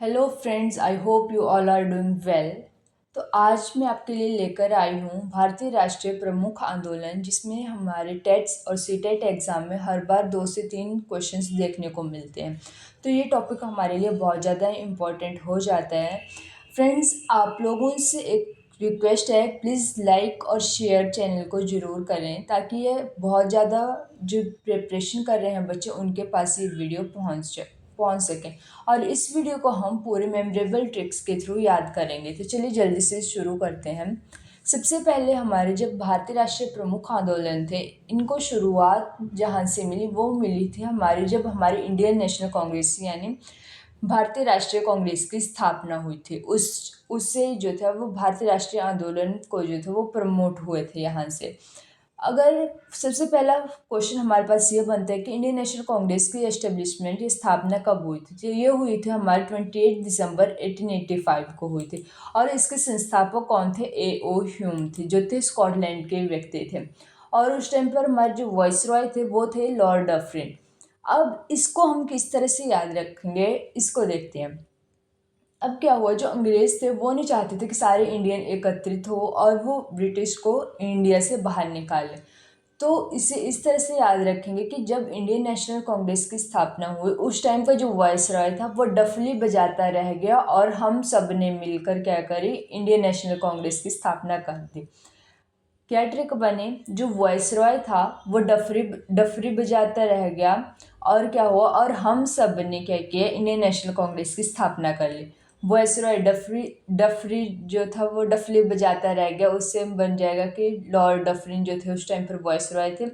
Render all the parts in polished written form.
Hello friends, I hope you all are doing well. तो आज मैं आपके लिए लेकर आई हूँ भारतीय राष्ट्रीय प्रमुख आंदोलन, जिसमें हमारे टेट्स और सीटेट एग्ज़ाम में हर बार 2 से 3 क्वेश्चंस देखने को मिलते हैं। तो ये टॉपिक हमारे लिए बहुत ज़्यादा इम्पोर्टेंट हो जाता है। फ्रेंड्स, आप लोगों से एक रिक्वेस्ट है, प्लीज़ लाइक और शेयर चैनल को ज़रूर करें, ताकि ये बहुत ज़्यादा जो प्रिपरेशन कर रहे हैं बच्चे, उनके पास ये वीडियो पहुँच सकें। और इस वीडियो को हम पूरे मेमोरेबल ट्रिक्स के थ्रू याद करेंगे। तो चलिए जल्दी से शुरू करते हैं। सबसे पहले हमारे जब भारतीय राष्ट्रीय प्रमुख आंदोलन थे, इनको शुरुआत जहाँ से मिली वो मिली थी हमारी जब हमारी इंडियन नेशनल कांग्रेस यानी भारतीय राष्ट्रीय कांग्रेस की स्थापना हुई थी। उससे जो था वो भारतीय राष्ट्रीय आंदोलन को जो था वो प्रमोट हुए थे यहाँ से। अगर सबसे पहला क्वेश्चन हमारे पास ये बनता है कि इंडियन नेशनल कांग्रेस की एस्टेब्लिशमेंट की स्थापना कब हुई थी, तो ये हुई थी हमारे 28 दिसंबर 1885 को हुई थी। और इसके संस्थापक कौन थे? ए ओ ह्यूम थे, जो थे स्कॉटलैंड के व्यक्ति थे। और उस टाइम पर हमारे जो वॉइसरॉय थे वो थे लॉर्ड डफरिन। अब इसको हम किस तरह से याद रखेंगे, इसको देखते हैं। अब क्या हुआ, जो अंग्रेज थे वो नहीं चाहते थे कि सारे इंडियन एकत्रित हो और वो ब्रिटिश को इंडिया से बाहर निकाले। तो इसे इस तरह से याद रखेंगे कि जब इंडियन नेशनल कांग्रेस की स्थापना हुई, उस टाइम का जो वायसरॉय था वो डफली बजाता रह गया और हम सब ने मिलकर क्या करी, इंडियन नेशनल कांग्रेस की स्थापना कर दी। क्या ट्रिक बने, जो वायसरॉय था वो डफरी डफरी बजाता रह गया, और क्या हुआ, और हम सब ने क्या किया, इंडियन नेशनल कांग्रेस की स्थापना कर ली। वायसरॉय डफरी डफरी जो था वो डफली बजाता रह गया, उससे बन जाएगा कि लॉर्ड डफरिन जो थे उस टाइम पर वायसरॉय थे।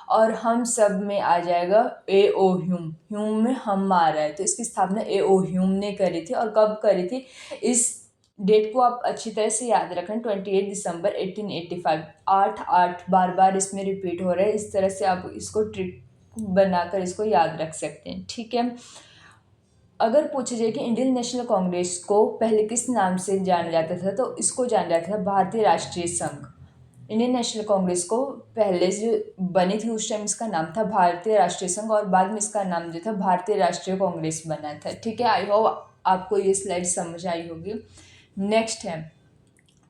और हम सब में आ जाएगा ए ओ ह्यूम, ह्यूम में हम आ रहा है, तो इसकी स्थापना ए ओ ह्यूम ने करी थी। और कब करी थी, इस डेट को आप अच्छी तरह से याद रखें, 28 दिसंबर 1885। 8 8 बार बार इसमें रिपीट हो रहा है, इस तरह से आप इसको ट्रिक बनाकर इसको याद रख सकते हैं, ठीक है। अगर पूछा जाए कि इंडियन नेशनल कांग्रेस को पहले किस नाम से जाना जाता था, तो इसको जाना जाता था भारतीय राष्ट्रीय संघ। इंडियन नेशनल कांग्रेस को पहले जो बनी थी उस टाइम इसका नाम था भारतीय राष्ट्रीय संघ, और बाद में इसका नाम जो था भारतीय राष्ट्रीय कांग्रेस बना था, ठीक है। आई होप आपको ये स्लाइड समझ आई होगी। नेक्स्ट है,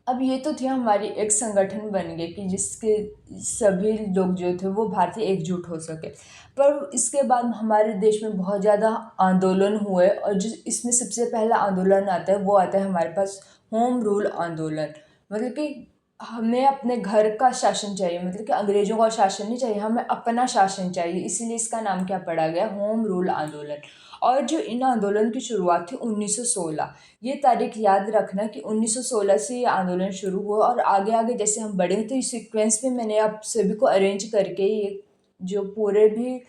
अब ये तो थी हमारी एक संगठन बन गए कि जिसके सभी लोग जो थे वो भारतीय एकजुट हो सके। पर इसके बाद हमारे देश में बहुत ज़्यादा आंदोलन हुए, और जो इसमें सबसे पहला आंदोलन आता है वो आता है हमारे पास होम रूल आंदोलन। मतलब कि हमें अपने घर का शासन चाहिए, मतलब कि अंग्रेजों का शासन नहीं चाहिए, हमें अपना शासन चाहिए, इसीलिए इसका नाम क्या पड़ा गया, होम रूल आंदोलन। और जो इन आंदोलन की शुरुआत थी 1916, ये तारीख याद रखना कि 1916 से ये आंदोलन शुरू हुआ। और आगे आगे जैसे हम बढ़े तो इस सीक्वेंस में मैंने आप सभी को अरेंज करके ये जो पूरे भी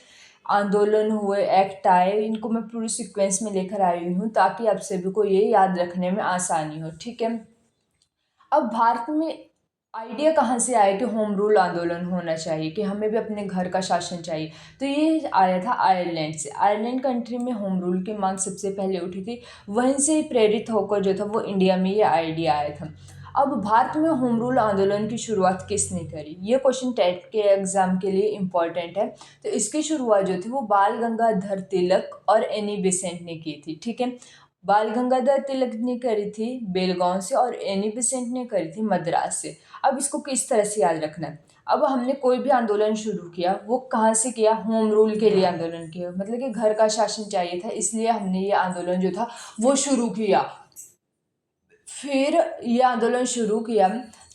आंदोलन हुए, एक्ट आए, इनको मैं पूरी सीक्वेंस में लेकर आई हूँ, ताकि आप सभी को ये याद रखने में आसानी हो, ठीक है। अब भारत में आइडिया कहाँ से आया कि होम रूल आंदोलन होना चाहिए, कि हमें भी अपने घर का शासन चाहिए, तो ये आया था आयरलैंड से। आयरलैंड कंट्री में होम रूल की मांग सबसे पहले उठी थी, वहीं से ही प्रेरित होकर जो था वो इंडिया में ये आइडिया आया था। अब भारत में होम रूल आंदोलन की शुरुआत किसने करी, ये क्वेश्चन टेट के एग्जाम के लिए इम्पोर्टेंट है। तो इसकी शुरुआत जो थी वो बाल गंगाधर तिलक और एनी बेसेंट ने की थी, ठीक है। बाल गंगाधर तिलक ने करी थी बेलगांव से, और एनी बेसेंट ने करी थी मद्रास से। अब इसको किस तरह से याद रखना है, अब हमने कोई भी आंदोलन शुरू किया वो कहाँ से किया, होम रूल के लिए आंदोलन किया, मतलब कि घर का शासन चाहिए था, इसलिए हमने ये आंदोलन जो था वो शुरू किया। फिर ये आंदोलन शुरू किया,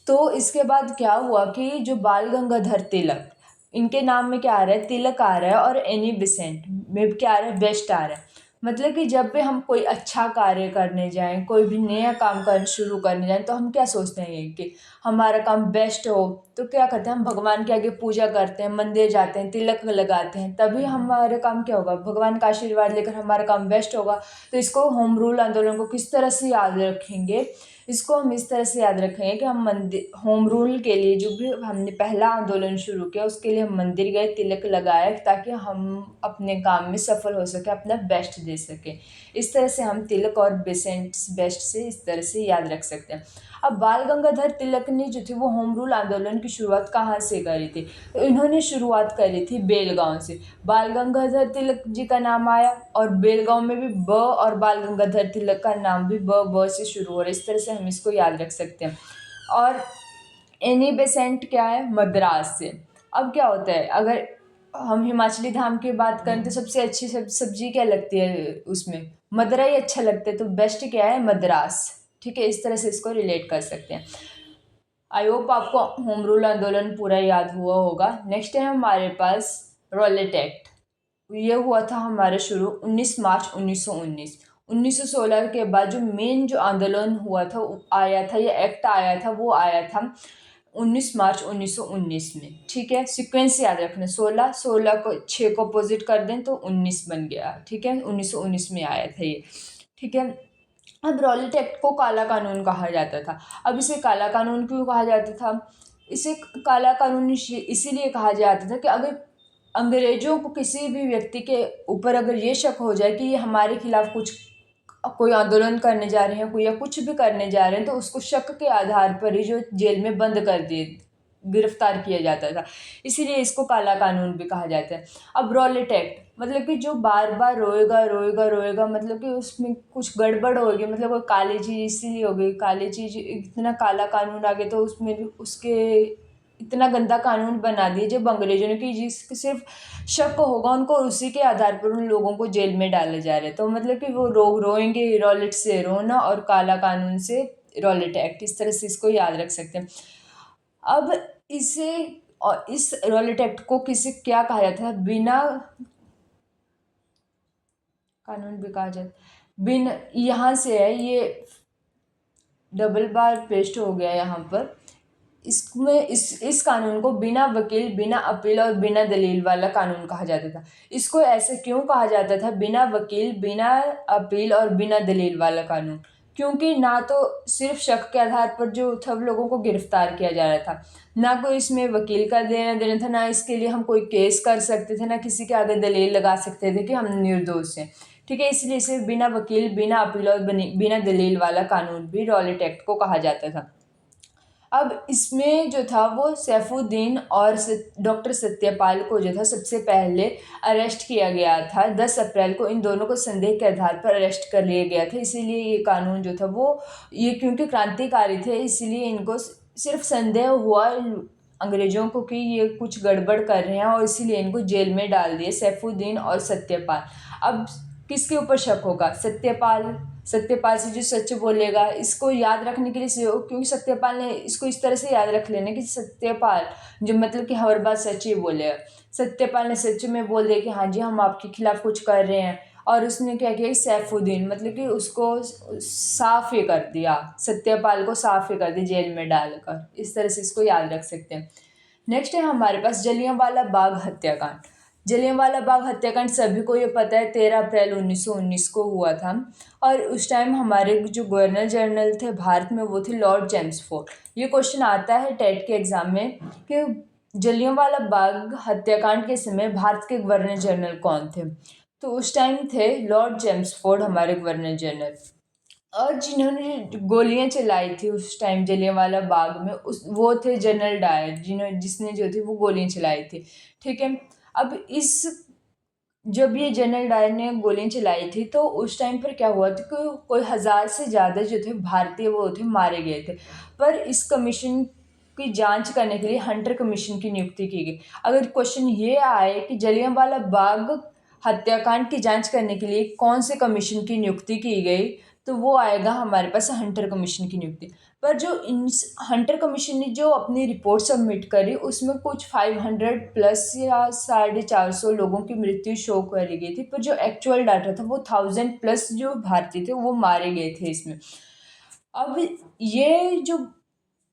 तो इसके बाद क्या हुआ कि जो बाल गंगाधर तिलक, इनके नाम में क्या आ रहा है, तिलक आ रहा है, और एनी बेसेंट में क्या आ रहा है, बेस्ट आ रहा है। मतलब कि जब भी हम कोई अच्छा कार्य करने जाएं, कोई भी नया काम कर शुरू करने जाएं, तो हम क्या सोचते हैं कि हमारा काम बेस्ट हो। तो क्या करते हैं, हम भगवान के आगे पूजा करते हैं, मंदिर जाते हैं, तिलक लगाते हैं, तभी हमारा काम क्या होगा, भगवान का आशीर्वाद लेकर हमारा काम बेस्ट होगा। तो इसको होम रूल आंदोलन को किस तरह से याद रखेंगे, इसको हम इस तरह से याद रखेंगे कि हम मंदिर, होम रूल के लिए जो भी हमने पहला आंदोलन शुरू किया उसके लिए हम मंदिर गए, तिलक लगाए, ताकि हम अपने काम में सफल हो सके, अपना बेस्ट दे सके। इस तरह से हम तिलक और बेस्ट से इस तरह से याद रख सकते हैं। अब बाल गंगाधर तिलक ने जो थे वो होम रूल आंदोलन की शुरुआत कहाँ से करी थी? तो इन्होंने शुरुआत करी थी बेलगांव से। बाल गंगाधर तिलक जी का नाम आया और बेलगांव में भी ब, और बाल गंगाधर तिलक का नाम भी ब से शुरू हो रहा है। इस तरह से हम इसको याद रख सकते हैं। और एनी बेसेंट क्या है? मद्रास से। अब क्या होता है, अगर हम हिमाचली धाम की बात करें तो सबसे अच्छी सब्जी क्या लगती है उसमें? मदरा ही अच्छा लगता है, तो बेस्ट क्या है? मद्रास। ठीक है, इस तरह से इसको रिलेट कर सकते हैं। आई होप आपको होम रूल आंदोलन पूरा याद हुआ होगा। नेक्स्ट है हमारे पास रॉलेट एक्ट। ये हुआ था हमारे शुरू 19 मार्च 1919। 1916 के बाद जो मेन जो आंदोलन हुआ था आया था, ये एक्ट आया था, वो आया था 19 मार्च 1919 में। ठीक है, सीक्वेंस याद रखना। 16 को 6 को अपोजिट कर दें तो 19 बन गया। ठीक है, 1919 में आया था ये। ठीक है, अब रॉलेट एक्ट को काला कानून कहा जाता था। अब इसे काला कानून क्यों कहा जाता था? इसे काला कानून इसीलिए कहा जाता था कि अगर अंग्रेजों को किसी भी व्यक्ति के ऊपर अगर ये शक हो जाए कि ये हमारे खिलाफ कुछ कोई आंदोलन करने जा रहे हैं, कोई या कुछ भी करने जा रहे हैं, तो उसको शक के आधार पर ही जो जेल में बंद कर दिए, गिरफ्तार किया जाता था। इसीलिए इसको काला कानून भी कहा जाता है। अब रॉलेट एक्ट मतलब कि जो बार बार रोएगा रोएगा रोएगा, मतलब कि उसमें कुछ गड़बड़ होगी, मतलब कोई काली चीज़ इसीलिए हो गई, काली चीज़, इतना काला कानून आ गया तो उसमें भी उसके इतना गंदा कानून बना दिए जब अंग्रेजों ने कि जिसको सिर्फ शक होगा उनको, उसी के आधार पर उन लोगों को जेल में डाले जा रहे हैं। तो मतलब कि वो रोएंगे रॉलेट से रोना और काला कानून से रॉलेट एक्ट, इस तरह से इसको याद रख सकते हैं। अब इसे और इस रॉलेट एक्ट को किसे क्या कहा जाता है? बिना कानून भी कहा जाता, बिना, यहाँ से है ये डबल बार पेस्ट हो गया यहाँ पर। इसमें इस कानून को बिना वकील, बिना अपील और बिना दलील वाला कानून कहा जाता था। इसको ऐसे क्यों कहा जाता था, बिना वकील, बिना अपील और बिना दलील वाला कानून? क्योंकि ना तो सिर्फ शक के आधार पर जो सब लोगों को गिरफ्तार किया जा रहा था, ना कोई इसमें वकील का देना देना था, ना इसके लिए हम कोई केस कर सकते थे, ना किसी के आगे दलील लगा सकते थे कि हम निर्दोष हैं। ठीक है, इसलिए इसे बिना वकील, बिना अपील और बिना दलील वाला कानून भी रॉलेट एक्ट को कहा जाता था। अब इसमें जो था वो सैफुद्दीन और डॉक्टर सत्यपाल को जो था सबसे पहले अरेस्ट किया गया था। 10 अप्रैल को इन दोनों को संदेह के आधार पर अरेस्ट कर लिया गया था। इसीलिए ये कानून जो था वो, ये क्योंकि क्रांतिकारी थे इसीलिए इनको सिर्फ संदेह हुआ अंग्रेजों को कि ये कुछ गड़बड़ कर रहे हैं, और इसीलिए इनको जेल में डाल दिए, सैफुद्दीन और सत्यपाल। अब किसके ऊपर शक होगा? सत्यपाल। सत्यपाल से जो सच बोलेगा, इसको याद रखने के लिए क्योंकि सत्यपाल ने इसको इस तरह से याद रख लेना कि सत्यपाल जो मतलब कि हर बात सच ही बोलेगा। सत्यपाल ने सच में बोल दिया कि हाँ जी हम आपके खिलाफ कुछ कर रहे हैं, और उसने क्या किया, सैफुद्दीन मतलब कि उसको साफ ही कर दिया, सत्यपाल को साफ ही कर दिया जेल में डालकर। इस तरह से इसको याद रख सकते हैं। नेक्स्ट है हमारे पास जलियांवाला बाग हत्याकांड। जलियांवाला बाग हत्याकांड सभी को ये पता है 13 अप्रैल 1919 को हुआ था, और उस टाइम हमारे जो गवर्नर जनरल थे भारत में वो थे लॉर्ड चेम्सफोर्ड। ये क्वेश्चन आता है टेट के एग्जाम में कि जलियांवाला बाग हत्याकांड के समय भारत के गवर्नर जनरल कौन थे? तो उस टाइम थे लॉर्ड चेम्सफोर्ड हमारे गवर्नर जनरल। और जिन्होंने गोलियां चलाई थी उस टाइम जलियांवाला बाग में, उस वो थे जनरल डायर, जिसने जो थी वो गोलियां चलाई थी। ठीक है, अब जब ये जनरल डायर ने गोलियां चलाई थी तो उस टाइम पर क्या हुआ था कि कोई 1000 से ज़्यादा जो थे भारतीय वो थे मारे गए थे। पर इस कमीशन की जांच करने के लिए हंटर कमीशन की नियुक्ति की गई। अगर क्वेश्चन ये आए कि जलियांवाला बाग हत्याकांड की जांच करने के लिए कौन से कमीशन की नियुक्ति की गई, तो वो आएगा हमारे पास हंटर कमीशन की नियुक्ति। पर जो इन हंटर कमीशन ने जो अपनी रिपोर्ट सबमिट करी उसमें कुछ 500 प्लस या 450 लोगों की मृत्यु शो करी गई थी, पर जो एक्चुअल डाटा था वो 1000 प्लस जो भारतीय थे वो मारे गए थे इसमें। अब ये जो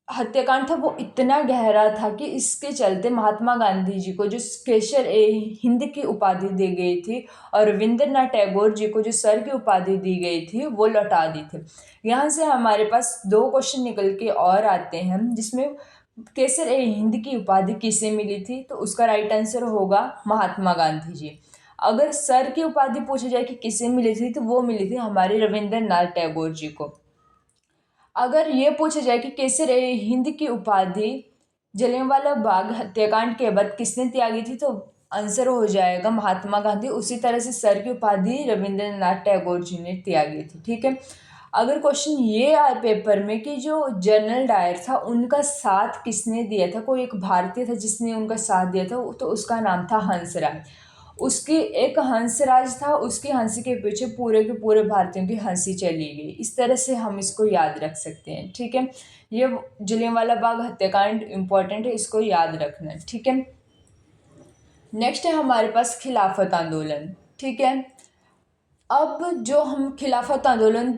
हत्याकांड था वो इतना गहरा था कि इसके चलते महात्मा गांधी जी को जो केसर ए हिंद की उपाधि दी गई थी, और रविंद्रनाथ टैगोर जी को जो सर की उपाधि दी गई थी वो लौटा दी थी। यहाँ से हमारे पास दो क्वेश्चन निकल के और आते हैं जिसमें केसर ए हिंद की उपाधि किसे मिली थी, तो उसका राइट आंसर होगा महात्मा गांधी जी। अगर सर की उपाधि पूछी जाए कि किसे मिली थी, तो वो मिली थी हमारे रविंद्रनाथ टैगोर जी को। अगर ये पूछा जाए कि केसर ए हिंद की उपाधि जलियांवाला बाग हत्याकांड के बाद किसने त्यागी थी? तो आंसर हो जाएगा महात्मा गांधी। उसी तरह से सर की उपाधि रविंद्रनाथ टैगोर जी ने त्यागी थी। ठीक है। अगर क्वेश्चन ये आए पेपर में कि जो जनरल डायर था उनका साथ किसने दिया था, कोई एक भारतीय था जिसने उनका साथ दिया था, तो उसका नाम था हंसराज। उसकी एक हंसराज था, उसकी हंसी के पीछे पूरे के पूरे भारतीयों की हंसी चली गई। इस तरह से हम इसको याद रख सकते हैं। ठीक है। ये जलियांवाला बाग हत्याकांड इम्पोर्टेंट है, इसको याद रखना है। ठीक है। नेक्स्ट है हमारे पास खिलाफत आंदोलन। ठीक है। अब जो हम खिलाफत आंदोलन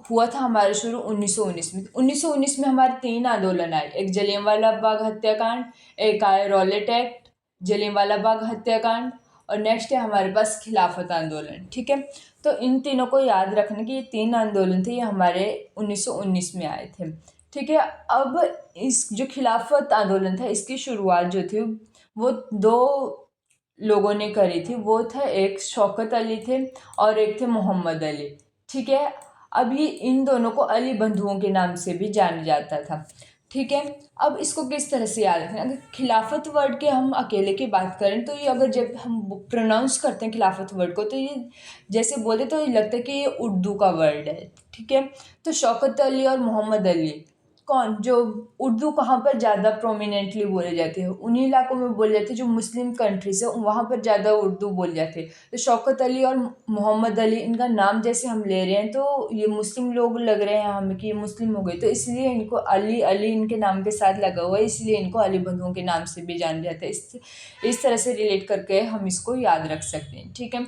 हुआ था हमारे शुरू 1919 में। 1919 में हमारे 3 आंदोलन आए, एक जलियांवाला बाग हत्याकांड, एक आए रॉलेट एक्ट, जलियांवाला बाग हत्याकांड, और नेक्स्ट है हमारे पास खिलाफत आंदोलन। ठीक है। तो इन तीनों को याद रखने कि ये 3 आंदोलन थे, ये हमारे 1919 में आए थे। ठीक है। अब इस जो खिलाफत आंदोलन था इसकी शुरुआत जो थी वो 2 लोगों ने करी थी। वो था एक शौकत अली थे और एक थे मोहम्मद अली। ठीक है। अब ये इन दोनों को अली बंधुओं के नाम से भी जाना जाता था। ठीक है। अब इसको किस तरह से याद रखें? अगर खिलाफत वर्ड के हम अकेले की बात करें तो ये अगर जब हम प्रोनाउंस करते हैं खिलाफत वर्ड को तो ये जैसे बोलते तो ये लगता है कि ये उर्दू का वर्ड है। ठीक है। तो शौकत अली और मोहम्मद अली कौन, जो उर्दू कहाँ पर ज़्यादा प्रोमिनेंटली बोले जाते हैं? उन्हीं इलाकों में बोले जाते हैं जो मुस्लिम कंट्रीज है, वहाँ पर ज़्यादा उर्दू बोले जाते हैं। तो शौकत अली और मोहम्मद अली, इनका नाम जैसे हम ले रहे हैं तो ये मुस्लिम लोग लग रहे हैं हमें कि ये मुस्लिम हो गए, तो इसलिए इनको अली अली इनके नाम के साथ लगा हुआ है, इसलिए इनको अली बंधुओं के नाम से भी जाना जाता है। इस तरह से रिलेट करके हम इसको याद रख सकते हैं। ठीक है।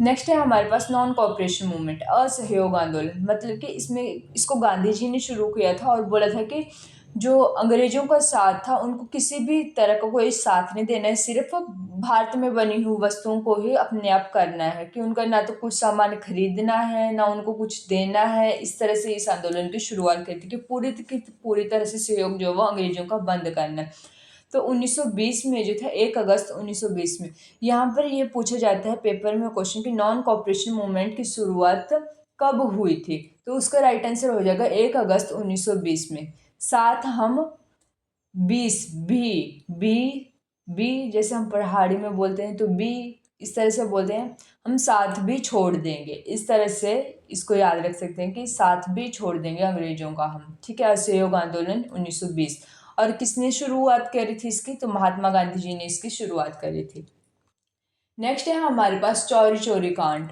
नेक्स्ट है हमारे पास नॉन कॉपरेशन मूवमेंट, असहयोग आंदोलन। मतलब कि इसमें इसको गांधी जी ने शुरू किया था और बोला था कि जो अंग्रेजों का साथ था उनको किसी भी तरह का कोई साथ नहीं देना है, सिर्फ भारत में बनी हुई वस्तुओं को ही अपने आप करना है, कि उनका ना तो कुछ सामान खरीदना है ना उनको कुछ देना है। इस तरह से इस आंदोलन की शुरुआत करी थी कि पूरी तरह से सहयोग जो वो अंग्रेजों का बंद करना है। तो 1920 में जो था 1 अगस्त 1920 में, यहाँ पर ये पूछा जाता है पेपर में क्वेश्चन कि नॉन कॉपरेशन मूवमेंट की शुरुआत कब हुई थी? तो उसका राइट आंसर हो जाएगा 1 अगस्त 1920 में। साथ हम 20 बी जैसे हम पहाड़ी में बोलते हैं तो बी इस तरह से बोलते हैं, हम साथ भी छोड़ देंगे, इस तरह से इसको याद रख सकते हैं कि साथ भी छोड़ देंगे अंग्रेजों का हम। ठीक है। असहयोग आंदोलन 1920। और किसने शुरुआत करी थी इसकी? तो महात्मा गांधी जी ने इसकी शुरुआत करी थी। नेक्स्ट है हमारे पास चौरी चौरी कांड।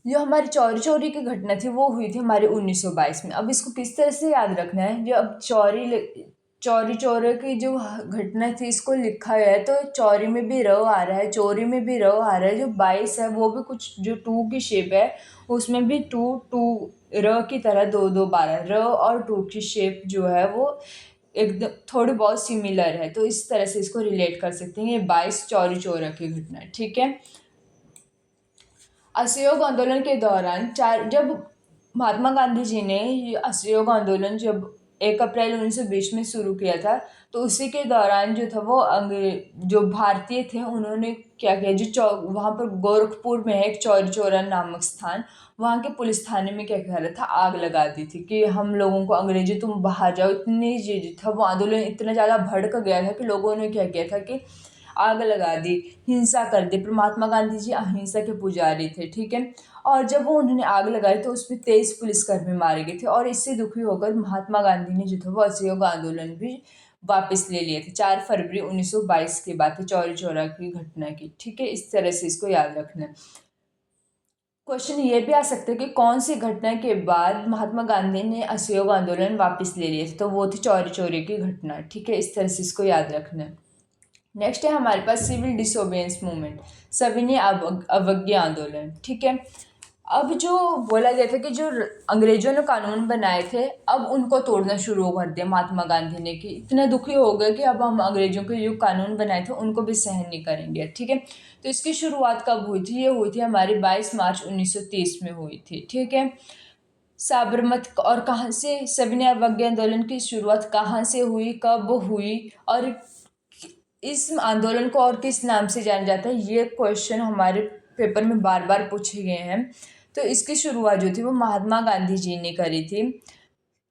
जो हमारी चौरी चौरी की घटना थी वो हुई थी हमारे 1922 में। अब इसको किस तरह से याद रखना है? जो अब चौरी चौरी की जो घटना थी इसको लिखा गया है तो चौरी में भी र आ रहा है, चोरी में भी र आ रहा है। जो 22 है वो भी कुछ जो 2 की शेप है उसमें भी टू टू र की तरह 2 2 12 र और 2 की शेप जो है वो एकदम थोड़ी बहुत सिमिलर है, तो इस तरह से इसको रिलेट कर सकते हैं। ये 22 चौरी चौरा की घटना है। ठीक है। असहयोग आंदोलन के दौरान जब महात्मा गांधी जी ने ये असहयोग आंदोलन जब 1 अप्रैल 1920 में शुरू किया था तो उसी के दौरान जो था वो जो भारतीय थे उन्होंने क्या किया, जो वहाँ पर गोरखपुर में है एक चौरी चौरा नामक स्थान, वहाँ के पुलिस थाने में क्या करा था, आग लगा दी थी कि हम लोगों को अंग्रेजी तुम बाहर जाओ। इतनी जो था वो आंदोलन इतना ज़्यादा भड़क गया था कि लोगों ने क्या किया था कि आग लगा दी, हिंसा कर दी। पर महात्मा गांधी जी अहिंसा के पुजारी थे। ठीक है। और जब वो उन्होंने आग लगाई तो उसमें 23 पुलिसकर्मी मारे गए थे और इससे दुखी होकर महात्मा गांधी ने जो था वो असहयोग आंदोलन भी वापस ले लिए थे। 4 फरवरी 1922 की बात है, चौरी चौरा की घटना की। ठीक है। इस तरह से इसको याद रखना है। क्वेश्चन ये भी आ सकता है कि कौन सी घटना के बाद महात्मा गांधी ने असहयोग आंदोलन वापस ले लिए थे? तो वो थी चौरी चौरी की घटना। ठीक है। इस तरह से इसको याद रखना है। नेक्स्ट है हमारे पास सिविल डिसोबेंस मूवमेंट, सविनय अवज्ञा आंदोलन। ठीक है। अब जो बोला गया था कि जो अंग्रेजों ने कानून बनाए थे अब उनको तोड़ना शुरू कर दिया महात्मा गांधी ने, कि इतना दुखी हो गए कि अब हम अंग्रेजों के जो कानून बनाए थे उनको भी सहन नहीं करेंगे। ठीक है। तो इसकी शुरुआत कब हुई थी? ये हुई थी हमारी 22 मार्च 1930 में हुई थी। ठीक है। साबरमती और कहाँ से सविनय अवज्ञा आंदोलन की शुरुआत कहाँ से हुई, कब हुई और इस आंदोलन को और किस नाम से जाना जाता है, ये क्वेश्चन हमारे पेपर में बार बार पूछे गए हैं। तो इसकी शुरुआत जो थी वो महात्मा गांधी जी ने करी थी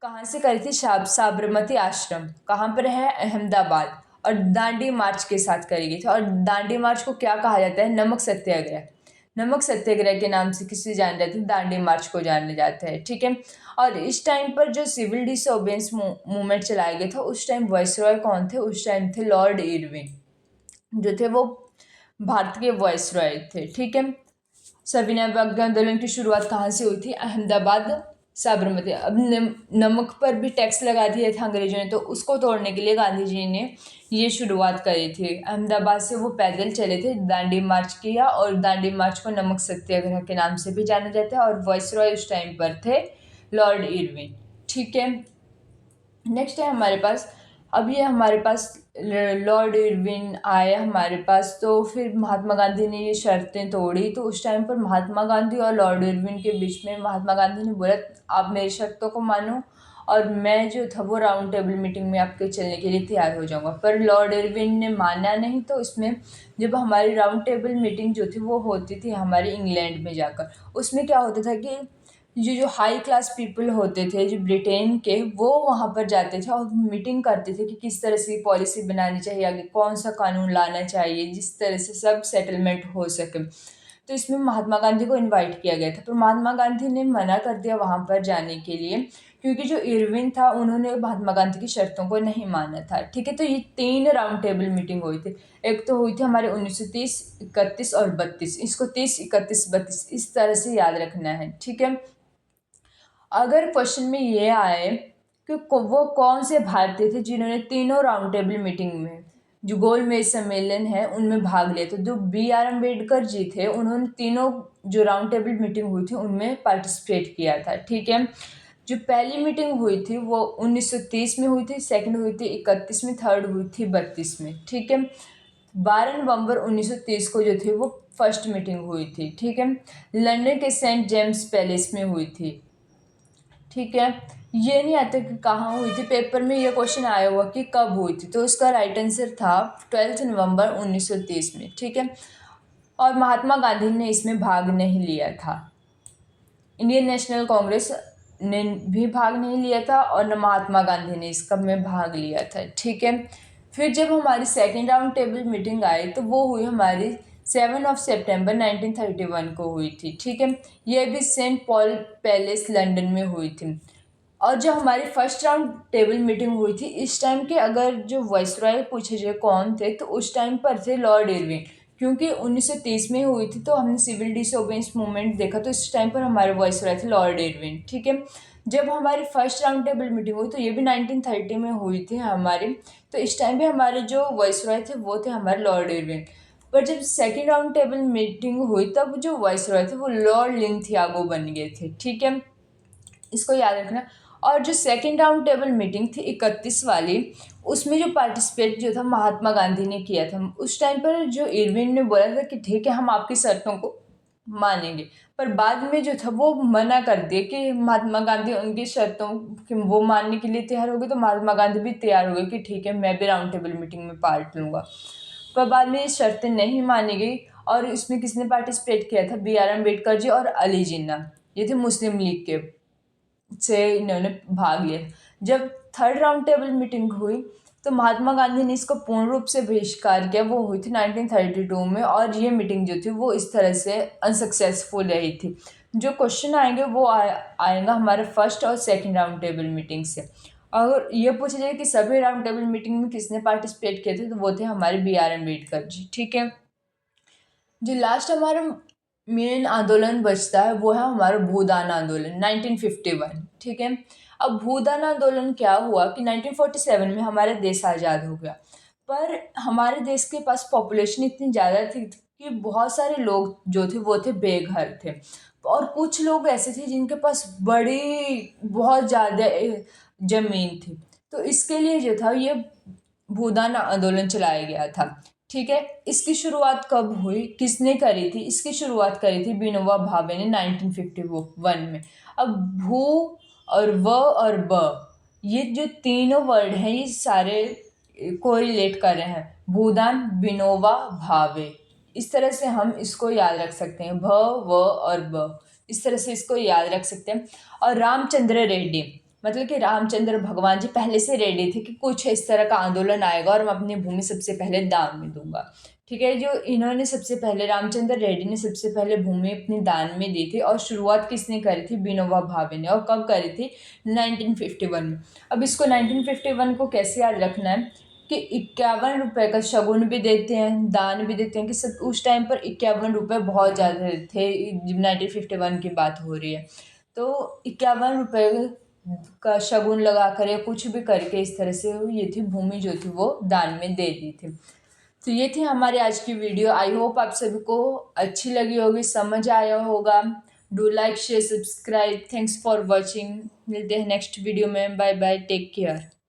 कहाँ से करी थी? साबरमती आश्रम। कहाँ पर है? अहमदाबाद। और दांडी मार्च के साथ करी गई थी। और दांडी मार्च को क्या कहा जाता है? नमक सत्याग्रह। नमक सत्याग्रह के नाम से किसे जाने जाते हैं? दांडी मार्च को जाने जाते हैं, ठीक है। और इस टाइम पर जो सिविल डिसोबेंस मूवमेंट चलाया गया था, उस टाइम वायसरॉय कौन थे? उस टाइम थे लॉर्ड इरविन, जो थे वो भारत के वायसरॉय थे, ठीक है। सविनय अवज्ञा आंदोलन की शुरुआत कहाँ से हुई थी? अहमदाबाद, साबरमती। अब नमक पर भी टैक्स लगा दिया था अंग्रेजों ने, तो उसको तोड़ने के लिए गांधी जी ने ये शुरुआत करी थी। अहमदाबाद से वो पैदल चले थे, दांडी मार्च किया, और दांडी मार्च को नमक सत्याग्रह के नाम से भी जाना जाता है। और वायसरॉय उस टाइम पर थे लॉर्ड इरविन, ठीक है। नेक्स्ट है हमारे पास, अब ये हमारे पास लॉर्ड इरविन आए हमारे पास, तो फिर महात्मा गांधी ने ये शर्तें तोड़ी। तो उस टाइम पर महात्मा गांधी और लॉर्ड इरविन के बीच में महात्मा गांधी ने बोला आप मेरी शर्तों को मानो, और मैं जो था वो राउंड टेबल मीटिंग में आपके चलने के लिए तैयार हो जाऊंगा। पर लॉर्ड इरविन ने माना नहीं। तो इसमें जब हमारी राउंड टेबल मीटिंग जो थी वो होती थी हमारे इंग्लैंड में जाकर, उसमें क्या होता था कि जो हाई क्लास पीपल होते थे जो ब्रिटेन के, वो वहाँ पर जाते थे और मीटिंग करते थे कि किस तरह से पॉलिसी बनानी चाहिए, आगे कौन सा कानून लाना चाहिए, जिस तरह से सब सेटलमेंट हो सके। तो इसमें महात्मा गांधी को इनवाइट किया गया था, पर महात्मा गांधी ने मना कर दिया वहाँ पर जाने के लिए, क्योंकि जो इरविन था उन्होंने महात्मा गांधी की शर्तों को नहीं माना था, ठीक है। तो ये 3 राउंड टेबल मीटिंग हुई थी। एक तो हुई थी हमारे 1930, 31 और 32। इसको 30, 31, 32 इस तरह से याद रखना है, ठीक है। अगर क्वेश्चन में ये आए कि वो कौन से भारतीय थे जिन्होंने तीनों राउंड टेबल मीटिंग में, जो गोलमेज सम्मेलन है उनमें भाग लिया, तो जो B.R. अम्बेडकर जी थे उन्होंने तीनों जो राउंड टेबल मीटिंग हुई थी उनमें पार्टिसिपेट किया था, ठीक है। जो पहली मीटिंग हुई थी वो 1930 में हुई थी, सेकंड हुई थी 31 में, थर्ड हुई थी 32 में, ठीक है। 12 नवंबर 1930 को जो थी वो फर्स्ट मीटिंग हुई थी, ठीक है। लंदन के सेंट जेम्स पैलेस में हुई थी, ठीक है। ये नहीं आता कि कहाँ हुई थी, पेपर में ये क्वेश्चन आया हुआ कि कब हुई थी, तो इसका राइट आंसर था 12 नवंबर 1930 में, ठीक है। और महात्मा गांधी ने इसमें भाग नहीं लिया था। इंडियन नेशनल कांग्रेस ने भी भाग नहीं लिया था, और न महात्मा गांधी ने इसका में भाग लिया था, ठीक है। फिर जब हमारी second round table meeting I तो वो हुई हमारी 7 सितंबर 1931 को हुई थी, ठीक है। ये भी सेंट पॉल पैलेस लंदन में हुई थी। और जो हमारी फर्स्ट राउंड टेबल मीटिंग हुई थी, इस टाइम के अगर जो वाइसरॉय पूछे जाए कौन थे, तो उस टाइम पर थे लॉर्ड इरविन, क्योंकि 1930 में हुई थी तो हमने सिविल डिसोबेंस मूवमेंट देखा, तो इस टाइम पर हमारे वाइसरॉय थे लॉर्ड इरविन, ठीक है। जब हमारी फर्स्ट राउंड टेबल मीटिंग हुई तो ये भी 1930 में हुई थी हमारी, तो इस टाइम भी हमारे जो वाइसरॉय थे वो थे हमारे लॉर्ड इरविन। पर जब सेकेंड राउंड टेबल मीटिंग हुई तब जो वाइसरॉय थे वो लॉर्ड लिंथियागो बन गए थे, ठीक है। इसको याद रखना। और जो सेकेंड राउंड टेबल मीटिंग थी 31 वाली, उसमें जो पार्टिसिपेट जो था महात्मा गांधी ने किया था। उस टाइम पर जो इरविन ने बोला था कि ठीक है हम आपकी शर्तों को मानेंगे, पर बाद में जो था वो मना कर दिया कि महात्मा गांधी उनकी शर्तों कि वो मानने के लिए तैयार हो गए, तो महात्मा गांधी भी तैयार हो गए कि ठीक है मैं भी राउंड टेबल मीटिंग में पार्ट लूँगा। पर बाद में ये शर्तें नहीं मानी गई, और इसमें किसने पार्टिसिपेट किया था? B.R. अम्बेडकर जी और अली जिन्ना, ये थे मुस्लिम लीग के से इन्होंने भाग लिया। जब थर्ड राउंड टेबल मीटिंग हुई तो महात्मा गांधी ने इसको पूर्ण रूप से बहिष्कार किया, वो हुई थी 1932 में, और ये मीटिंग जो थी वो इस तरह से अनसक्सेसफुल रही थी। जो क्वेश्चन आएंगे वो आएगा हमारे फर्स्ट और सेकंड राउंड टेबल मीटिंग से। अगर ये पूछा जाए कि सभी राउंड टेबल मीटिंग में किसने पार्टिसिपेट किए थे, तो वो थे हमारे B.R. अम्बेडकर जी, ठीक है। जो लास्ट हमारा मेन आंदोलन बचता है वो है हमारा भूदान आंदोलन 1951, ठीक है। अब भूदान आंदोलन क्या हुआ कि 1947 में हमारा देश आज़ाद हो गया, पर हमारे देश के पास पॉपुलेशन इतनी ज़्यादा थी कि बहुत सारे लोग जो थे वो थे बेघर थे, और कुछ लोग ऐसे थे जिनके पास बड़ी बहुत ज़्यादा ज़मीन थी। तो इसके लिए जो था ये भूदान आंदोलन चलाया गया था, ठीक है। इसकी शुरुआत कब हुई, किसने करी थी? इसकी शुरुआत करी थी विनोबा भावे ने 1951 में। अब भू और व और ब, ये जो तीनों वर्ड हैं ये सारे को रिलेट कर रहे हैं, भूदान विनोबा भावे। इस तरह से हम इसको याद रख सकते हैं, भ व और ब, इस तरह से इसको याद रख सकते हैं। और रामचंद्र रेड्डी, मतलब कि रामचंद्र भगवान जी पहले से रेडी थे कि कुछ इस तरह का आंदोलन आएगा और मैं अपनी भूमि सबसे पहले दान में दूंगा। ठीक है, जो इन्होंने सबसे पहले रामचंद्र रेड्डी ने सबसे पहले भूमि अपनी दान में दी थी और शुरुआत किसने करी थी? विनोबा भावे ने। और कब करी थी? 1951 में। अब इसको 1951 को कैसे याद रखना है कि 51 रुपए का शगुन भी देते हैं, दान भी देते हैं, कि सब उस टाइम पर 51 रुपए बहुत ज़्यादा थे जब 1951 की बात हो रही है। तो 51 रुपए का शगुन लगा कर या कुछ भी करके इस तरह से ये थी भूमि जो थी वो दान में दे दी थी। तो ये थी हमारी आज की वीडियो। आई होप आप सभी को अच्छी लगी होगी, समझ आया होगा। Do like share subscribe. Thanks for watching. मिलते हैं नेक्स्ट वीडियो में। Bye bye, take care.